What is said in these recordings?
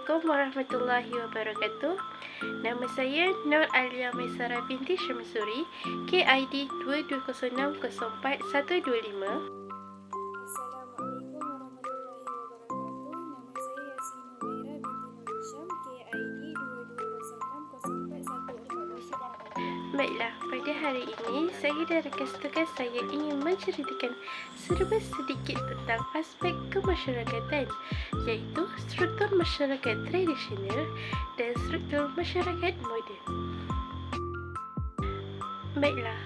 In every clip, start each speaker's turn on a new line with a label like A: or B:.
A: Assalamualaikum warahmatullahi wabarakatuh. Nama saya Nur Alia Maisara binti Syamsuri, KID 220604-125.
B: Assalamualaikum warahmatullahi wabarakatuh. Nama saya Yasmin Nubaira binti Nur Hisham, KID 22040414.
A: Baiklah, pada hari ini saya dan rakan tugas saya ingin menceritakan serba sedikit tentang aspek kemasyarakatan, iaitu struktur masyarakat tradisional dan struktur masyarakat moden. Baiklah,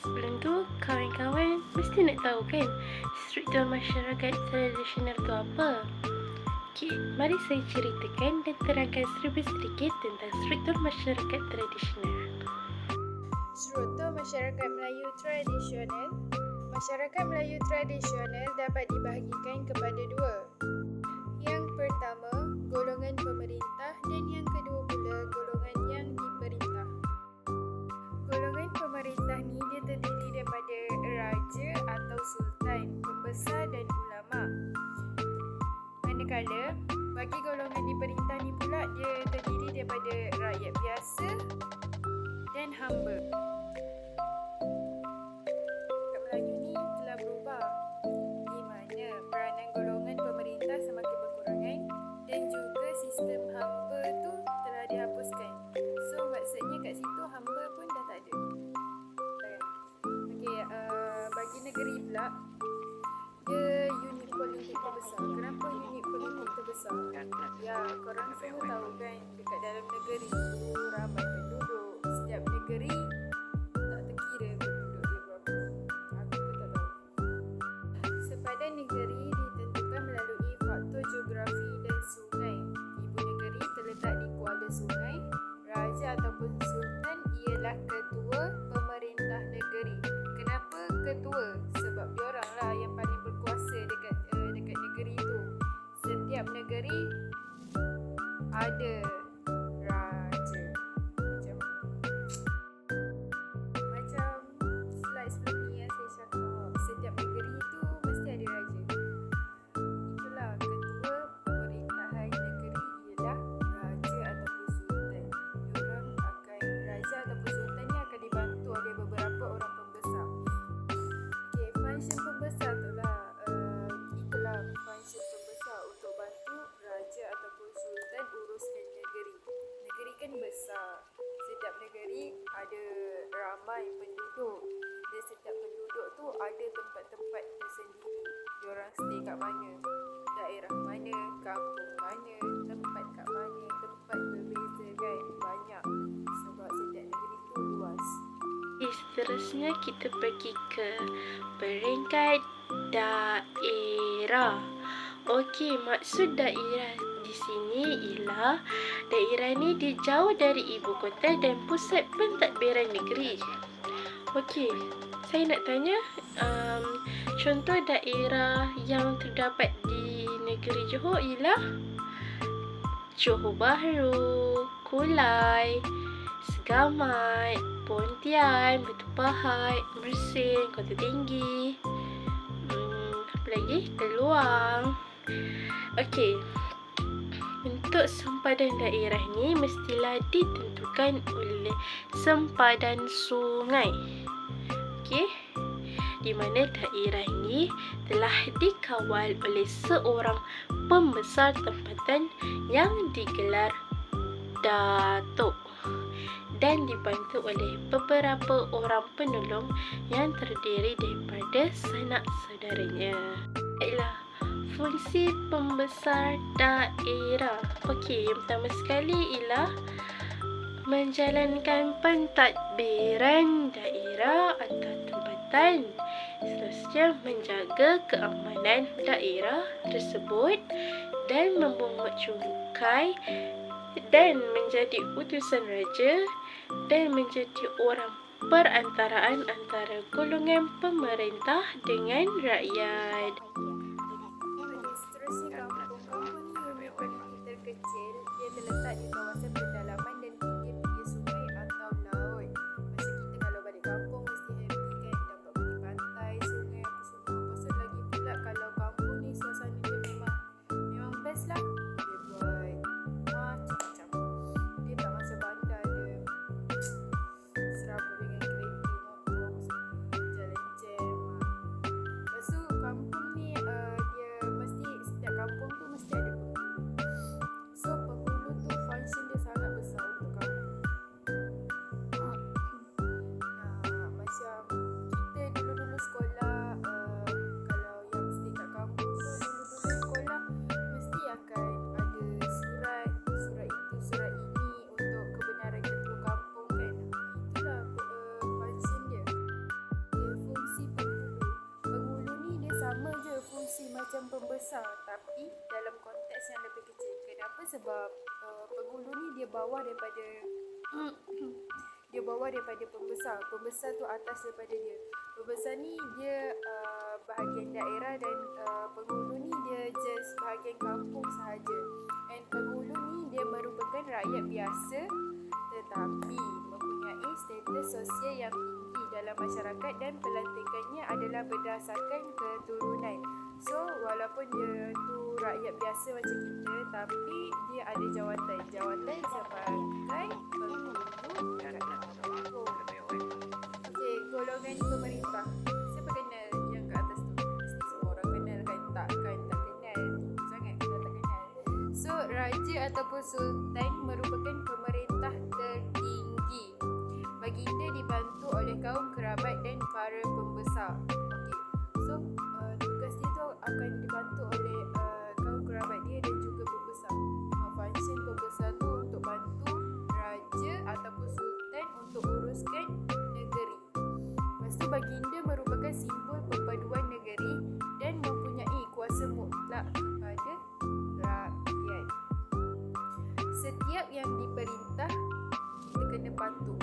A: sebelum tu kawan-kawan mesti nak tahu kan struktur masyarakat tradisional tu apa? Okey, mari saya ceritakan dan terangkan serba sedikit tentang struktur masyarakat tradisional.
B: Struktur masyarakat Melayu tradisional. Masyarakat Melayu tradisional dapat dibahagikan kepada dua. Yang pertama, golongan pemerintah dan yang kedua pula golongan yang diperintah. Golongan pemerintah ni dia terdiri daripada raja atau sultan, pembesar dan ulama. Manakala bagi golongan diperintah ni pula dia terdiri daripada rakyat biasa dan hamba. Kat Melayu ni telah berubah di mana peranan golongan pemerintah semakin berkurangan dan juga sistem hamba tu telah dihapuskan. So maksudnya kat situ hamba pun dah tak ada. Okey, bagi negeri pula dia unit politik terbesar. Kenapa unit politik terbesar? Ya, korang semua tahu kan dekat dalam negeri tu ramai penduduk. Setiap negeri tak terkira penduduk dia berapa. Aku pun tak tahu. Sepadan negeri ditentukan melalui faktor geografi dan sungai. Ibu negeri terletak di kuala sungai. Raja ataupun sultan ialah ketua pemerintah negeri. Kenapa ketua? Sebab diorang lah yang paling berkuasa dekat negeri tu. Setiap negeri ada raja. Macam slide sebelum ni yang saya cakap, setiap negeri tu mesti ada raja. Itulah ketua pemerintahan negeri ialah raja ataupun sultan. Raja ataupun sultan ni akan dibantu oleh beberapa orang pembesar. Okey, function pembesar tu lah, itulah function pembesar untuk bantu raja ataupun sultan uruskan negeri. Negeri kan besar. Setiap negeri ada ramai penduduk. Dan setiap penduduk tu ada tempat-tempat tersendiri. Diorang stay kat mana? Daerah mana? Kampung mana? Tempat kat mana? Tempat berbeza kan? Banyak. Sebab setiap negeri tu luas.
A: Seterusnya kita pergi ke peringkat daerah. Okey, maksud daerah di sini ialah daerah ni dia jauh dari ibu kota dan pusat pentadbiran negeri. Okey, saya nak tanya contoh daerah yang terdapat di negeri Johor ialah Johor Bahru, Kulai, Segamat, Pontian, Batu Pahat, Mersing, Kota Tinggi, apa lagi? Teluang. Okey, untuk sempadan daerah ni mestilah ditentukan oleh sempadan sungai. Okey, di mana daerah ini telah dikawal oleh seorang pembesar tempatan yang digelar Datuk dan dibantu oleh beberapa orang penolong yang terdiri daripada sanak saudaranya. Baiklah, fungsi pembesar daerah. Okey, yang pertama sekali ialah menjalankan pentadbiran daerah atau tempatan. Seterusnya menjaga keamanan daerah tersebut dan memungut cukai dan menjadi utusan raja dan menjadi orang perantaraan antara golongan pemerintah dengan rakyat.
B: Seterusnya kampung-kampung ni unit politik terkecil. Dia terletak di kawasan pedalaman dan pinggir-pinggir sungai atau laut. Macam kita kalau balik kampung mesti happy kan, dapat pergi pantai, sungai apa semua. Lepas tu lagi pula kalau kampung ni suasana dia memang best lah. Dia buat macam pembesar tapi dalam konteks yang lebih kecil. Kenapa? Sebab penghulu ni dia bawah daripada dia bawah daripada pembesar. Pembesar tu atas daripada dia. Pembesar ni dia bahagian daerah dan penghulu ni dia just bahagian kampung sahaja. And penghulu ni dia merupakan rakyat biasa tetapi mempunyai status sosial yang tinggi dalam masyarakat dan pelantikannya adalah berdasarkan keturunan. So walaupun dia tu rakyat biasa macam kita tapi dia ada jawatan sebagai penghulu dekat kampung. Okey, golongan pemerintah. Siapa kenal yang kat atas tu? Mesti semua orang kenal kan? Takkan tak kenal. Sangat kita tak kenal. So raja ataupun sultan merupakan pemerintah tertinggi. Baginda dibantu oleh kaum kerabat dan para pembesar. Okey. So tugas dia tu akan dibantu oleh kaum kerabat dia dan juga pembesar. Function pembesar tu untuk bantu raja ataupun sultan untuk uruskan negeri. Lepas tu baginda merupakan simbol perpaduan negeri dan mempunyai kuasa mutlak kepada rakyat. Setiap yang diperintah kita kena patuh.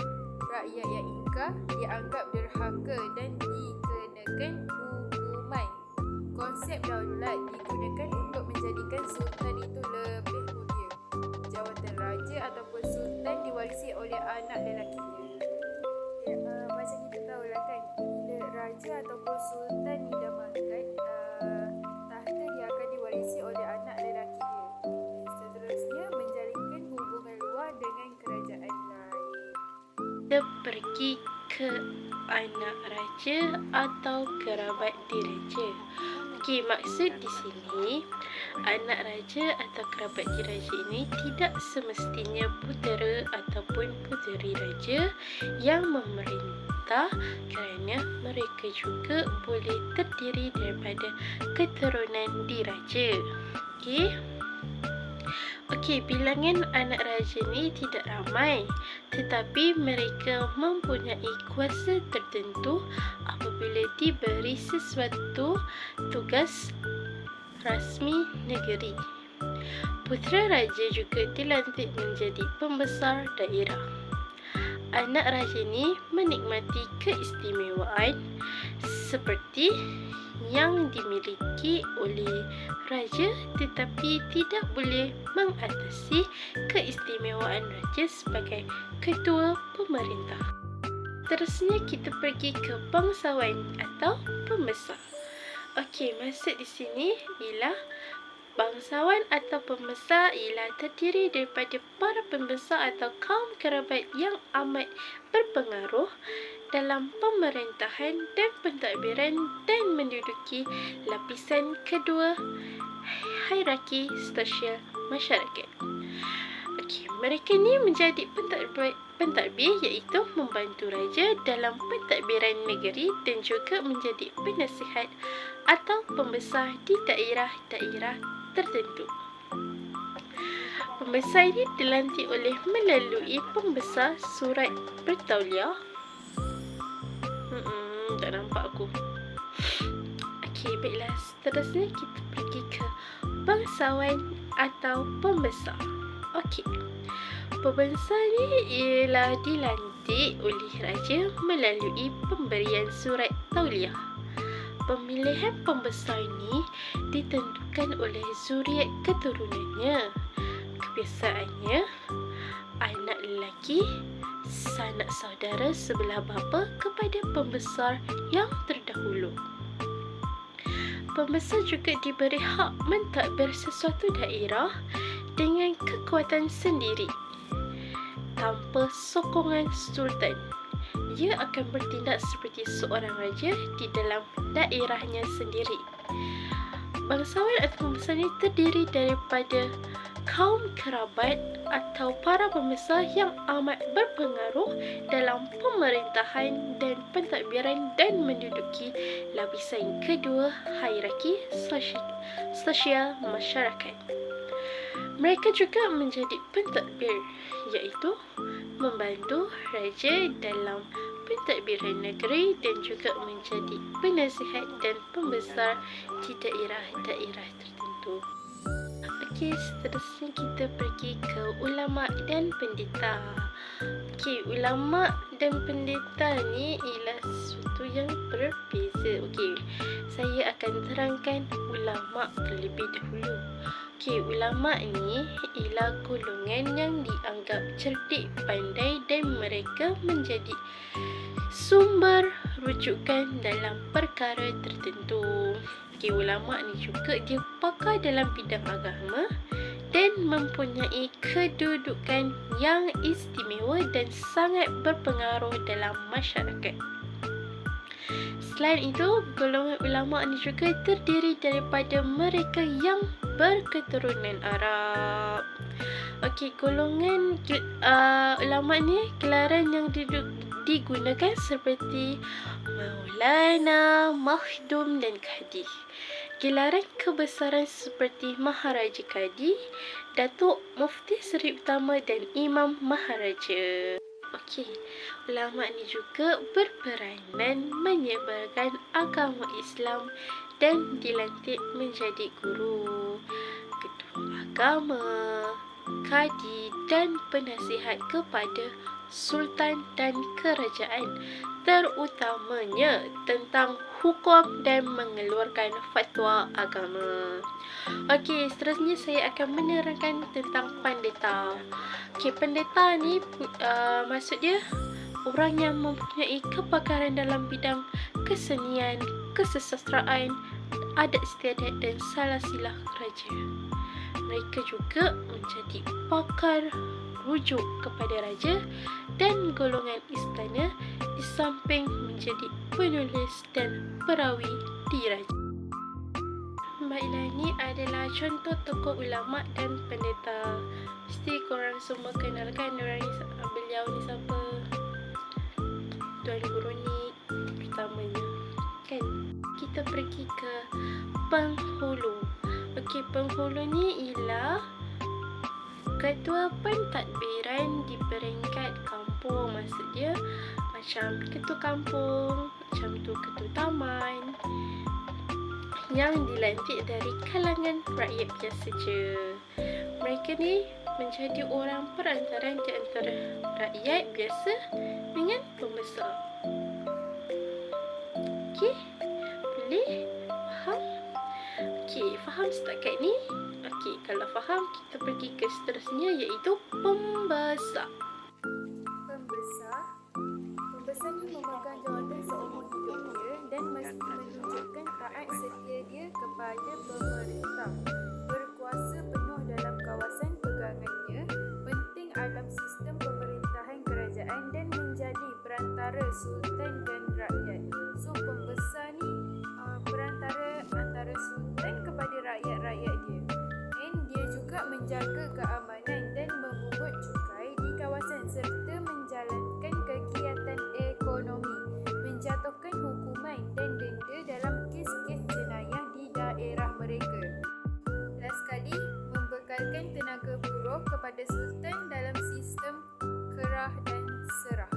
B: Rakyat yang ingkar dianggap derhaka dan dikenakan hukuman. Konsep daulat digunakan untuk menjadikan sultan itu lebih mulia. Jawatan raja ataupun sultan diwarisi oleh anak lelakinya. Macam kita tahu lah kan, bila raja ataupun sultan ni dah mangkat, tahta dia akan diwarisi oleh anak lelakinya. Seterusnya menjalinkan hubungan luar dengan kerajaan lain.
A: Kita pergi ke anak raja atau kerabat diraja. Okey, maksud di sini anak raja atau kerabat diraja ini tidak semestinya putera ataupun puteri raja yang memerintah, kerana mereka juga boleh terdiri daripada keturunan diraja. Okey, bilangan anak raja ni tidak ramai, tetapi mereka mempunyai kuasa tertentu apabila diberi sesuatu tugas rasmi negeri. Putera raja juga dilantik menjadi pembesar daerah. Anak raja ni menikmati keistimewaan seperti yang dimiliki oleh raja, tetapi tidak boleh mengatasi keistimewaan raja sebagai ketua pemerintah. Terusnya kita pergi ke bangsawan atau pembesar. Okey, maksud di sini ialah bangsawan atau pembesar ialah terdiri daripada para pembesar atau kaum kerabat yang amat berpengaruh dalam pemerintahan dan pentadbiran dan menduduki lapisan kedua hierarki sosial masyarakat. Okey, mereka ni menjadi pentadbir iaitu membantu raja dalam pentadbiran negeri dan juga menjadi penasihat atau pembesar di daerah-daerah tertentu. Pembesar ini dilantik oleh melalui pembesar surat bertauliah. Tak nampak aku. Okey, baiklah. Seterusnya kita pergi ke bangsawan atau pembesar. Okey. Pembesar ni ialah dilantik oleh raja melalui pemberian surat tauliah. Pemilihan pembesar ni ditentukan oleh zuriat keturunannya. Kebiasaannya, anak lelaki sanak saudara sebelah bapa kepada pembesar yang terdahulu. Pembesar juga diberi hak mentadbir sesuatu daerah dengan kekuatan sendiri tanpa sokongan sultan. Ia akan bertindak seperti seorang raja di dalam daerahnya sendiri. Bangsawan atau pembesar ini terdiri daripada kaum kerabat atau para pembesar yang amat berpengaruh dalam pemerintahan dan pentadbiran dan menduduki lapisan kedua hierarki sosial masyarakat. Mereka juga menjadi pentadbir, iaitu membantu raja dalam pentadbiran negeri dan juga menjadi penasihat dan pembesar di daerah-daerah tertentu. Okey, seterusnya kita pergi ke ulama dan pendeta. Okey, ulama dan pendeta ni ialah sesuatu yang berbeza. Okey, saya akan terangkan ulama terlebih dahulu. Okey, ulama ni ialah golongan yang dianggap cerdik, pandai dan mereka menjadi sumber rujukan dalam perkara tertentu. Okey, ulama ni juga dia pakar dalam bidang agama dan mempunyai kedudukan yang istimewa dan sangat berpengaruh dalam masyarakat. Selain itu, golongan ulama ni juga terdiri daripada mereka yang berketurunan Arab. Okey, golongan ulama ni gelaran yang digunakan seperti Maulana, Makhdum dan Qadi. Gelaran kebesaran seperti Maharaja Qadi, Datuk Mufti Seri Utama dan Imam Maharaja. Okey, ulama ni juga berperanan menyebarkan agama Islam dan dilantik menjadi guru, ketua agama, kadi dan penasihat kepada sultan dan kerajaan, terutamanya tentang hukum dan mengeluarkan fatwa agama. Okey, seterusnya saya akan menerangkan tentang pendeta. Okey, pendeta ni maksud dia orang yang mempunyai kepakaran dalam bidang kesenian, kesusastraan, adat istiadat dan salasilah raja. Mereka juga menjadi pakar rujuk kepada raja dan golongan istana di samping menjadi penulis dan perawi di raja. Baiklah, ini adalah contoh tokoh ulama dan pendeta. Mesti korang semua kenalkan beliau ni siapa? Tuan Guru ni pertamanya, kan? Kita pergi ke penghulu. Okey, penghulu ni ialah ketua pentadbiran di peringkat kampung. Maksud dia macam ketua kampung, macam tu ketua taman, yang dilantik dari kalangan rakyat biasa je. Mereka ni menjadi orang perantaran di antara rakyat biasa dengan pembesar. Okey, boleh faham? Okey, faham setakat ni? Okey, kalau faham, kita pergi ke seterusnya iaitu pembesar.
B: Pembesar ni memegang jawatan seumur hidup dia dan mesti menunjukkan taat setia dia kepada pemerintah. Berkuasa penuh dalam kawasan pegangannya, penting dalam sistem pemerintahan kerajaan dan menjadi perantara sultan dan rakyat. So pembesar ni perantara antara sultan kepada rakyat-rakyat dia. Dan dia juga menjaga keamanan dan memungut cukai di kawasan serta menjalankan kegiatan ekonomi, menjatuhkan hukuman dan denda dalam kes-kes jenayah di daerah mereka. Last sekali, membekalkan tenaga buruh kepada sultan dalam sistem kerah dan serah.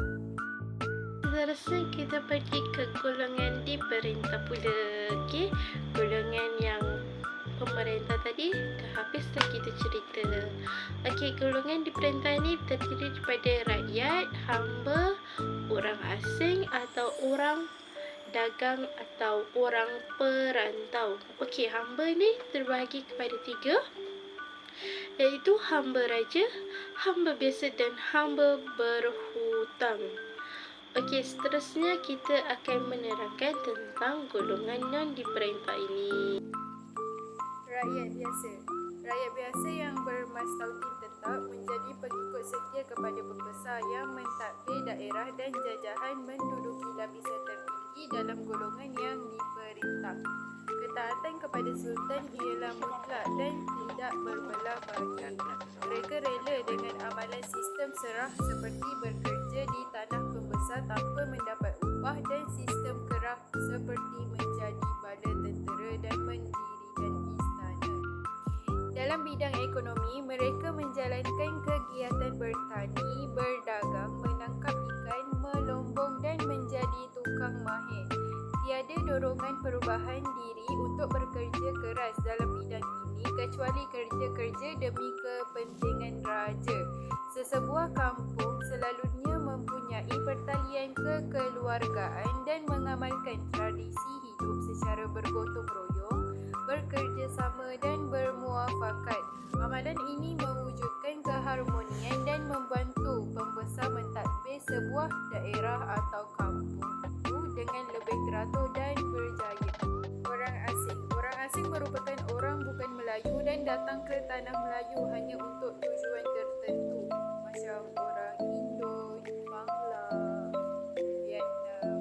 A: Seterusnya kita pergi ke golongan di perintah pula. Okey, golongan yang pemerintah tadi dah habis dah kita cerita. Okey, golongan di perintah ni terdiri daripada rakyat, hamba, orang asing atau orang dagang atau orang perantau. Okey, hamba ni terbahagi kepada 3, iaitu hamba raja, hamba biasa dan hamba berhutang. Okey, seterusnya kita akan menerangkan tentang golongan yang diperintah ini.
B: Rakyat biasa yang bermastautin tetap menjadi pengikut setia kepada pembesar yang mentadbir daerah dan jajahan menduduki lapisan tertinggi dalam golongan yang diperintah. Ketaatan kepada sultan ialah mutlak dan tidak berbelah bagi. Mereka rela dengan amalan sistem serah seperti bekerja di tanah pembesar tanpa mendapat upah dan sistem kerah seperti menjadi bala tentera dan mendirikan istana. Dalam bidang ekonomi, mereka menjalankan kegiatan bertani, berdagang, menangkap ikan, melombong dan menjaga dorongan perubahan diri untuk bekerja keras dalam bidang ini kecuali kerja-kerja demi kepentingan raja. Sesebuah kampung selalunya mempunyai pertalian kekeluargaan dan mengamalkan tradisi hidup secara bergotong royong, bekerjasama dan bermuafakat. Amalan ini mewujudkan keharmonian dan membantu pembesar mentadbir sebuah daerah atau kampung itu dengan lebih teratur dan berjaya. Orang asing merupakan orang bukan Melayu dan datang ke tanah Melayu hanya untuk tujuan tertentu, macam orang Indo, Bangla, Vietnam.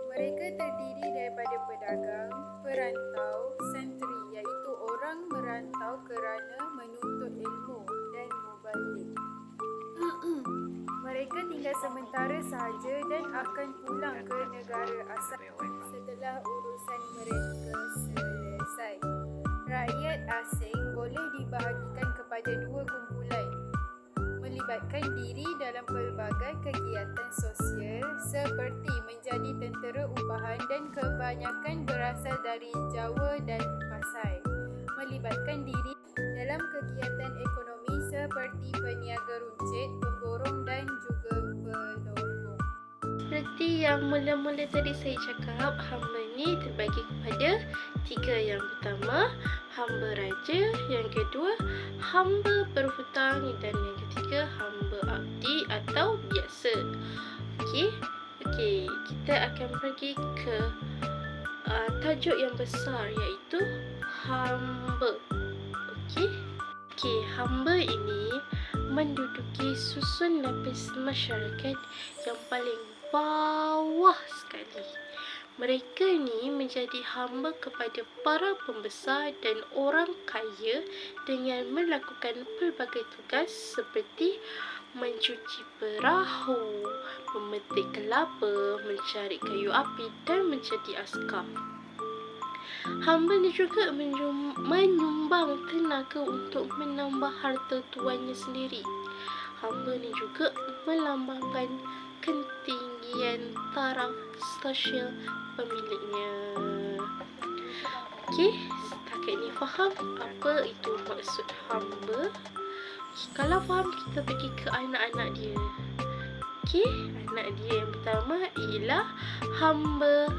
B: Mereka terdiri daripada pedagang, perantau, santri, iaitu orang merantau kerana menuntut ilmu, dan mubalik. Mereka tinggal sementara sahaja dan akan pulang ke negara asal setelah urusan mereka selesai. Rakyat asing boleh dibahagikan kepada dua kumpulan, melibatkan diri dalam pelbagai kegiatan sosial seperti menjadi tentera upahan dan kebanyakan berasal dari Jawa dan Pasai. Melibatkan diri dalam kegiatan ekonomi seperti peniaga runcit, pemborong dan juga pelombong.
A: Seperti yang mula-mula tadi saya cakap, hamba ni terbagi kepada 3. Yang pertama, hamba raja. Yang kedua, hamba berhutang. Dan yang ketiga, hamba abdi atau biasa. Okey, kita akan pergi ke tajuk yang besar, iaitu hamba. Okey, hamba ini menduduki susun lapis masyarakat yang paling bawah sekali. Mereka ni menjadi hamba kepada para pembesar dan orang kaya dengan melakukan pelbagai tugas seperti mencuci perahu, memetik kelapa, mencari kayu api dan menjadi askar. Hamba ni juga menyumbang tenaga untuk menambah harta tuannya sendiri. Hamba ni juga melambangkan ketinggian taraf sosial pemiliknya. Okey, setakat ni faham apa itu maksud hamba? Kalau faham, kita pergi ke anak-anak dia. Okey, anak dia yang pertama ialah hamba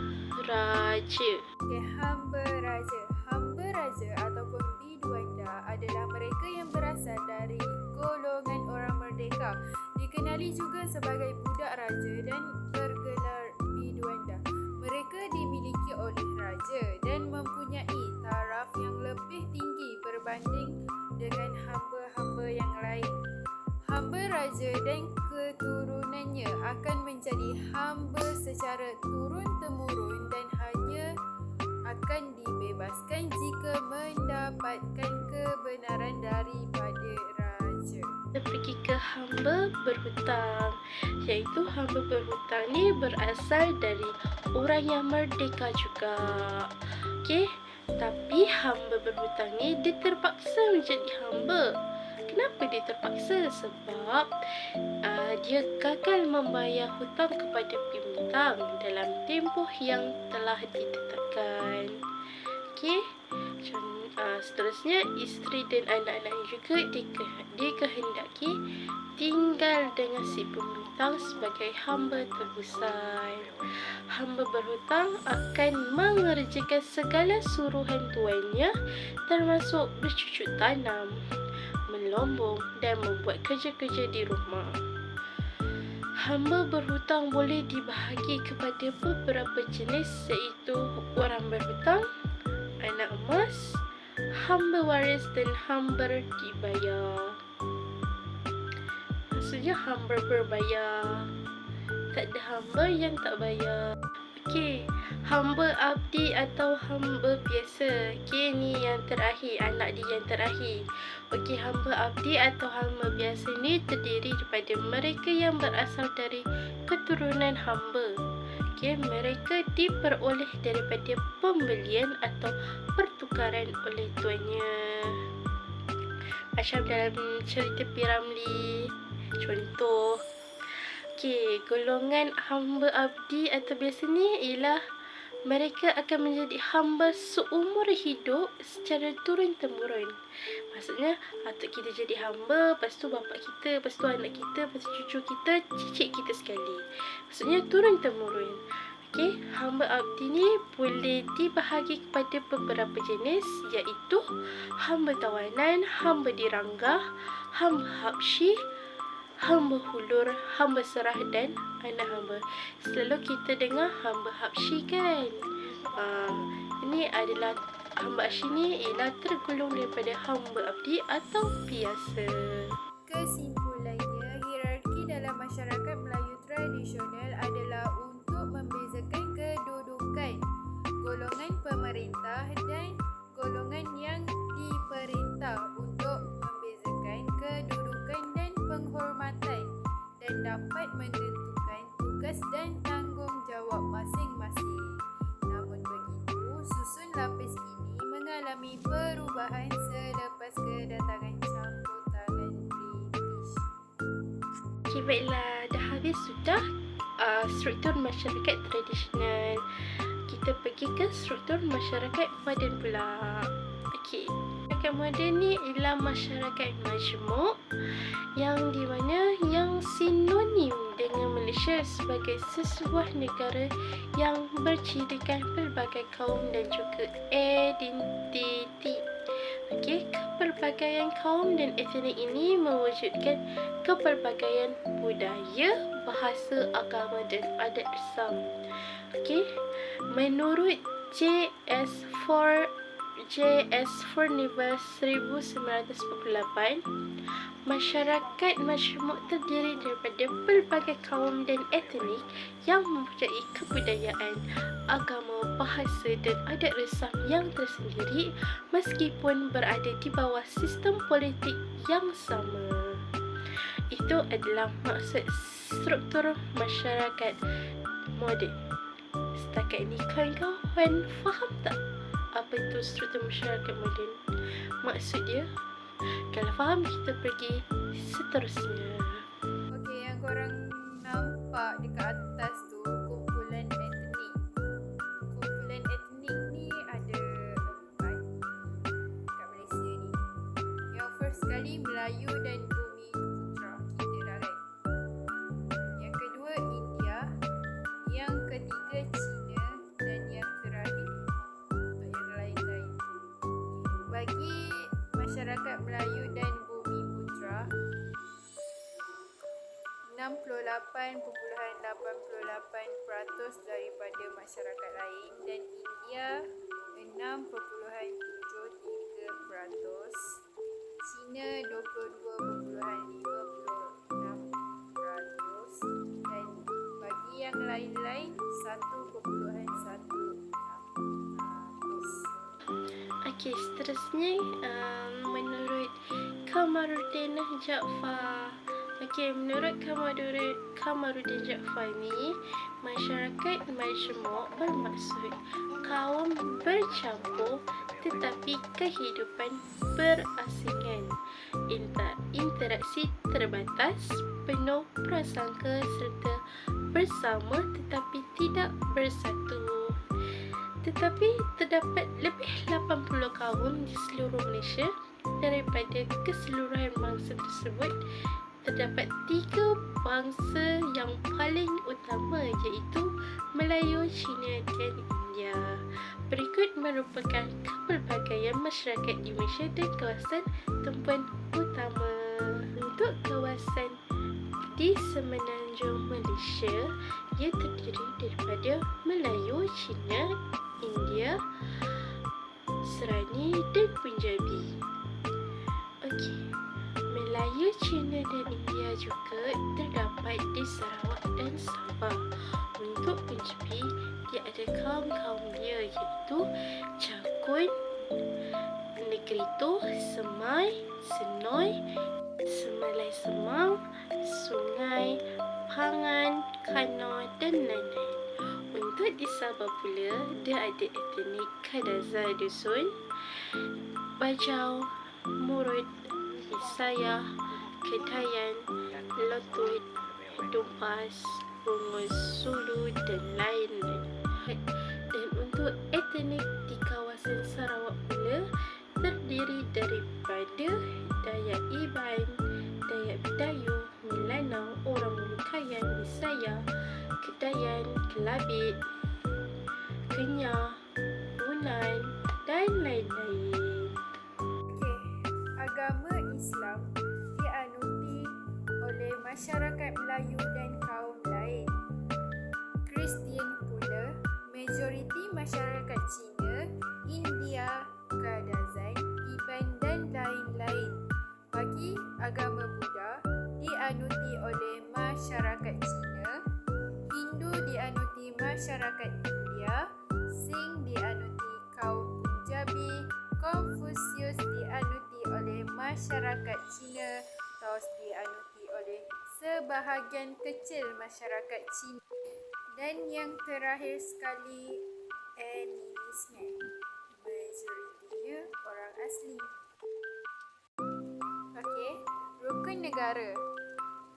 A: raja.
B: Okay, hamba raja. Hamba raja ataupun biduanda adalah mereka yang berasal dari golongan orang merdeka. Dikenali juga sebagai budak raja dan bergelar biduanda. Mereka dimiliki oleh raja dan mempunyai taraf yang lebih tinggi berbanding dengan hamba-hamba yang lain. Hamba raja dan keturunannya akan menjadi hamba secara turun-temurun dan hanya akan dibebaskan jika mendapatkan kebenaran daripada raja.
A: Kita pergi ke hamba berhutang, iaitu hamba berhutang ni berasal dari orang yang merdeka juga. Okey, tapi hamba berhutang ni dia terpaksa menjadi hamba. Kenapa dia terpaksa? Sebab dia gagal membayar hutang kepada piutang dalam tempoh yang telah ditetapkan. Okey, seterusnya isteri dan anak-anaknya juga dikehendaki tinggal dengan si piutang sebagai hamba terbesar. Hamba berhutang akan mengerjakan segala suruhan tuannya, termasuk bercucuk tanam, melombong dan membuat kerja-kerja di rumah. Hamba berhutang boleh dibahagi kepada beberapa jenis, iaitu orang berhutang, anak emas, hamba waris dan hamba dibayar. Maksudnya hamba berbayar. Tak ada hamba yang tak bayar. Okey, hamba abdi atau hamba biasa. Okey, ni yang terakhir, anak dia yang terakhir. Okey, hamba abdi atau hamba biasa ni terdiri daripada mereka yang berasal dari keturunan hamba. Okey, mereka diperoleh daripada pembelian atau pertukaran oleh tuannya. Macam dalam cerita P. Ramlee. Contoh. Okey, golongan hamba abdi atau biasa ni ialah mereka akan menjadi hamba seumur hidup secara turun-temurun. Maksudnya, atuk kita jadi hamba, lepas tu bapa kita, lepas tu anak kita, lepas tu cucu kita, cicit kita sekali. Maksudnya turun-temurun. Okey, hamba abdi ni boleh dibahagi kepada beberapa jenis, iaitu hamba tawanan, hamba diranggah, hamba habsyi, hamba hulur, hamba serah dan anak hamba. Selalu kita dengar hamba habsyi kan. Ini adalah hamba habsyi ni ialah tergolong daripada hamba abdi atau biasa.
B: Kesimpulannya, hierarki dalam masyarakat Melayu tradisional adalah untuk membezakan kedudukan golongan pemerintah dan golongan yang diperintah, untuk membezakan kedudukan dan penghormatan, dan dapat menentukan tugas dan tanggungjawab masing-masing. Namun begitu, susun lapis ini mengalami perubahan selepas kedatangan campur tangan British.
A: Okey, baiklah, dah habis sudah struktur masyarakat tradisional. Kita pergi ke struktur masyarakat moden pula. Okey, masyarakat moden ni ialah masyarakat majmuk, yang di mana yang sinonim dengan Malaysia sebagai sesebuah negara yang bercirikan pelbagai kaum dan juga identiti. Okey, kepelbagaian kaum dan etnik ini mewujudkan kepelbagaian budaya, bahasa, agama dan adat bersam. Okey, menurut JS4 Nivelle 1948, masyarakat majmuk terdiri daripada pelbagai kaum dan etnik yang mempunyai kebudayaan, agama, bahasa dan adat resam yang tersendiri meskipun berada di bawah sistem politik yang sama. Itu adalah maksud struktur masyarakat moden. Setakat ini kawan-kawan faham tak apa itu struktur masyarakat moden? Maksud dia? Kalau faham, kita pergi seterusnya.
B: Okey, yang korang nampak dekat atas tu kumpulan etnik. Kumpulan etnik ni ada 4 kat Malaysia ni. Yang first sekali Melayu dan Bumi Putra, kita dah kan. Yang kedua India, yang ketiga Cina dan yang terakhir untuk yang lain-lain. Bagi masyarakat Melayu dan Bumi Putra, 68.88% daripada masyarakat lain, dan India 6.73%, Cina 22.56%, dan bagi yang lain-lain 1.16%.
A: Okey, seterusnya menurut Kamaruddin Jaafar. Okey, menurut Kamaruddin Jaafar ni, masyarakat majmuk bermaksud kaum bercampur tetapi kehidupan berasingan, interaksi terbatas, penuh prasangka serta bersama tetapi tidak bersatu. Tetapi terdapat lebih 80 kaum di seluruh Malaysia. Daripada keseluruhan bangsa tersebut, terdapat 3 bangsa yang paling utama, iaitu Melayu, Cina dan India. Berikut merupakan kepelbagaian masyarakat di Malaysia dan kawasan tumpuan utama. Untuk kawasan di semenanjung Malaysia, ia terdiri daripada Melayu, Cina, India, Serani dan Punjabi. Okey, Melayu, Cina dan India juga terdapat di Sarawak dan Sabah. Untuk Punjabi, dia ada kaum-kaum dia, iaitu Jakun, Negrito, Semai, Senoi, Semalai Semang, Sungai, Pangan, Kano dan lain-lain. Untuk di Sabah pula, dia ada etnik Kadaza Dusun, Bajau, Murut, Bisaya, Kedayan, Lotut, Dumpas, Bungus, Sulu dan lain-lain. Dan etnik di kawasan Sarawak pula terdiri daripada Dayak Iban, Dayak Bidayuh, Melanau, orang Mulukayan, Bisaya, Kedayan, Kelabit, Kenyah, Punan dan lain-lain.
B: Okey, agama Islam dianuti oleh masyarakat Melayu dan kaum lain. Kristian pula, majoriti masyarakat Cina, India, Kadazan, Iban dan lain-lain. Bagi agama Buddha, dianuti oleh masyarakat Cina, Hindu dianuti masyarakat India, Sikh dianuti kaum Punjabi, Konfusius dianuti oleh masyarakat Cina, Taoist dianuti oleh sebahagian kecil masyarakat Cina, dan yang terakhir sekali animisme, majoritinya orang asli. Okey, rukun negara.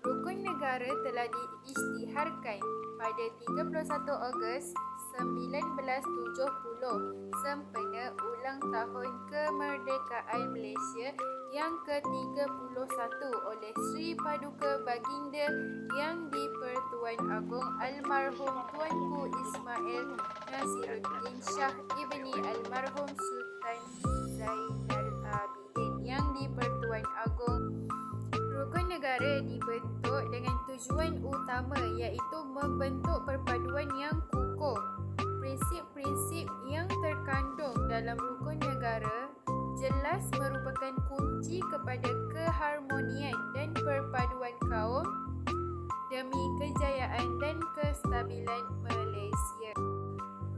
B: Rukun negara telah diisytiharkan pada 31 Ogos 1970 sempena ulang tahun kemerdekaan Malaysia yang ke-31 oleh Sri Paduka Baginda Yang di-Pertuan Agong Almarhum Tuanku Ismail Nasiruddin Shah Ibni Almarhum Sultan Zainal Abidin Yang di-Pertuan Agong. Rukun negara dibentuk dengan tujuan utama iaitu membentuk perpaduan yang kukuh. Prinsip-prinsip yang terkandung dalam rukun negara jelas merupakan kunci kepada keharmonian dan perpaduan kaum demi kejayaan dan kestabilan Malaysia.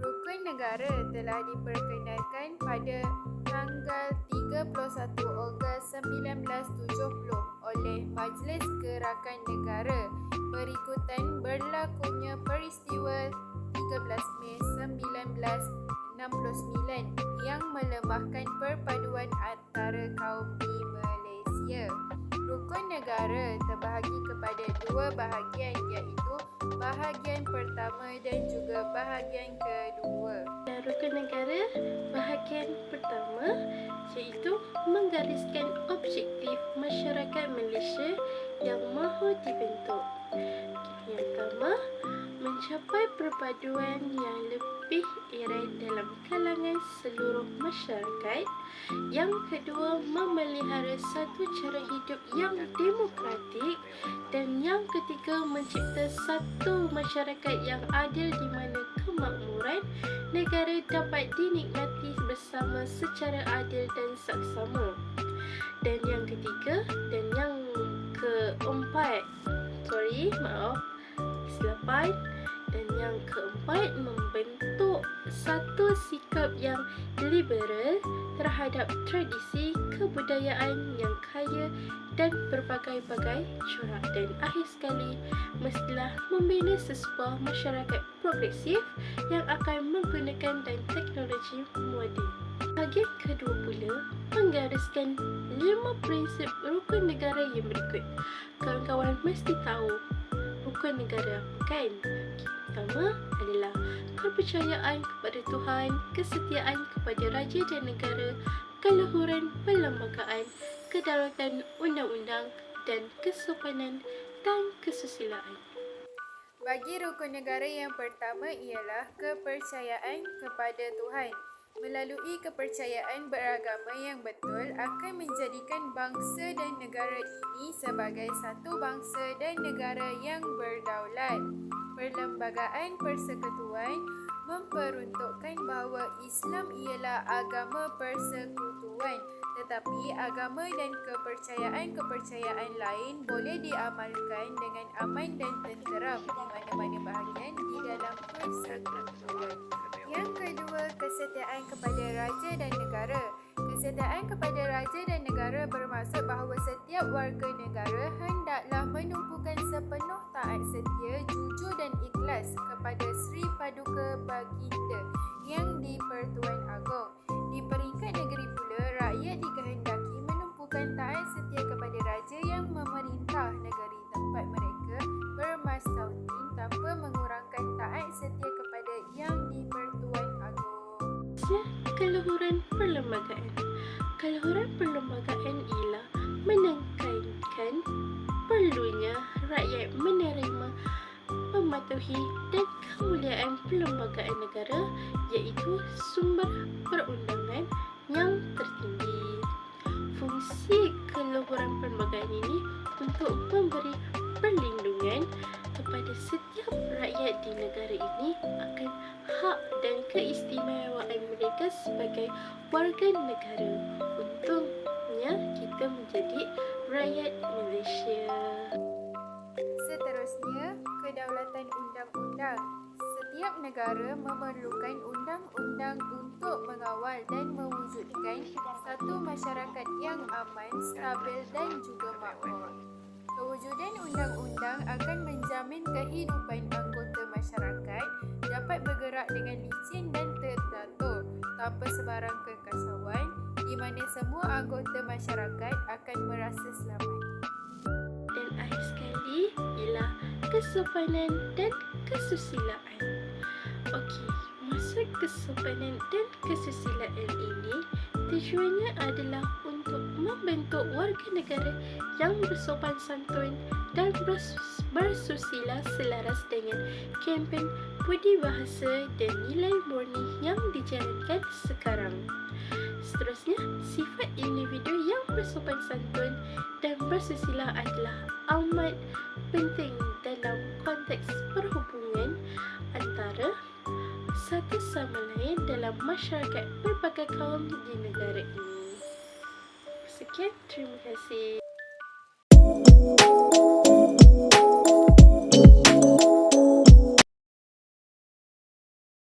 B: Rukun negara telah diperkenalkan pada tanggal 31 Ogos 1970 oleh Majlis Gerakan Negara berikutan berlakunya peristiwa 13 Mei 1969 yang melemahkan perpaduan antara kaum di Malaysia. Rukun negara terbahagi kepada dua bahagian iaitu bahagian pertama dan juga bahagian kedua.
A: Dan rukun negara bahagian pertama iaitu menggariskan objektif masyarakat Malaysia yang mahu dibentuk. Yang pertama, mencapai perpaduan yang lebih erat dalam kalangan seluruh masyarakat. Yang kedua, memelihara satu cara hidup yang demokratik. Dan yang ketiga, mencipta satu masyarakat yang adil di mana kemakmuran negara dapat dinikmati bersama secara adil dan saksama. Dan yang ketiga dan yang keempat, kesilapan. Dan yang keempat, membentuk satu sikap yang liberal terhadap tradisi kebudayaan yang kaya dan berbagai-bagai corak. Dan akhir sekali, mestilah membina sesebuah masyarakat progresif yang akan menggunakan dan teknologi moden. Bahagian kedua pula menggariskan 5 prinsip rukun negara yang berikut. Kawan-kawan mesti tahu rukun negara apa kan? Pertama adalah kepercayaan kepada Tuhan, kesetiaan kepada raja dan negara, keluhuran perlembagaan, kedaulatan undang-undang dan kesopanan dan kesusilaan.
B: Bagi rukun negara yang pertama ialah kepercayaan kepada Tuhan. Melalui kepercayaan beragama yang betul akan menjadikan bangsa dan negara ini sebagai satu bangsa dan negara yang berdaulat. Perlembagaan persekutuan memperuntukkan bahawa Islam ialah agama persekutuan, tetapi agama dan kepercayaan-kepercayaan lain boleh diamalkan dengan aman dan tenteram di mana-mana bahagian di dalam persekutuan. Yang kedua, kesetiaan kepada raja dan negara. Kesetiaan kepada raja dan negara bermaksud bahawa setiap warga negara hendaklah menumpukan sepenuh taat setia, jujur dan ikhlas kepada Sri Paduka Baginda Yang di-Pertuan Agong. Di peringkat negeri pula, rakyat dikehendaki menumpukan taat setia kepada raja yang memerintah negeri tempat mereka bermastautin tanpa mengurangkan taat setia kepada Yang di-Pertuan Agong.
A: Seterusnya, keluhuran perlembagaan. Keluhuran perlembagaan ialah menekankan perlunya rakyat menerima, mematuhi dan kemuliaan perlembagaan negara, iaitu sumber perundangan yang tertinggi. Fungsi keluhuran perlembagaan ini untuk memberi perlindungan kepada setiap rakyat di negara ini akan hak dan keistimewaan mereka sebagai warga negara. Untungnya kita menjadi rakyat Malaysia.
B: Seterusnya, kedaulatan undang-undang. Setiap negara memerlukan undang-undang untuk mengawal dan mewujudkan satu masyarakat yang aman, stabil dan juga makmur. Kewujudan undang-undang akan menjamin kehidupan anggota masyarakat dapat bergerak dengan licin dan teratur tanpa sebarang kekacauan, di mana semua anggota masyarakat akan merasa selamat.
A: Dan akhir sekali ialah kesopanan dan kesusilaan. Okey, maksud kesopanan dan kesusilaan ini tujuannya adalah untuk membentuk warga negara yang bersopan santun dan bersusila selaras dengan kempen budi bahasa dan nilai murni yang dijalankan sekarang. Seterusnya, sifat individu yang bersopan santun dan bersusila adalah amat penting dalam konteks perhubungan antara satu sama lain dalam masyarakat berbagai kaum di negara ini. Sekian, terima kasih.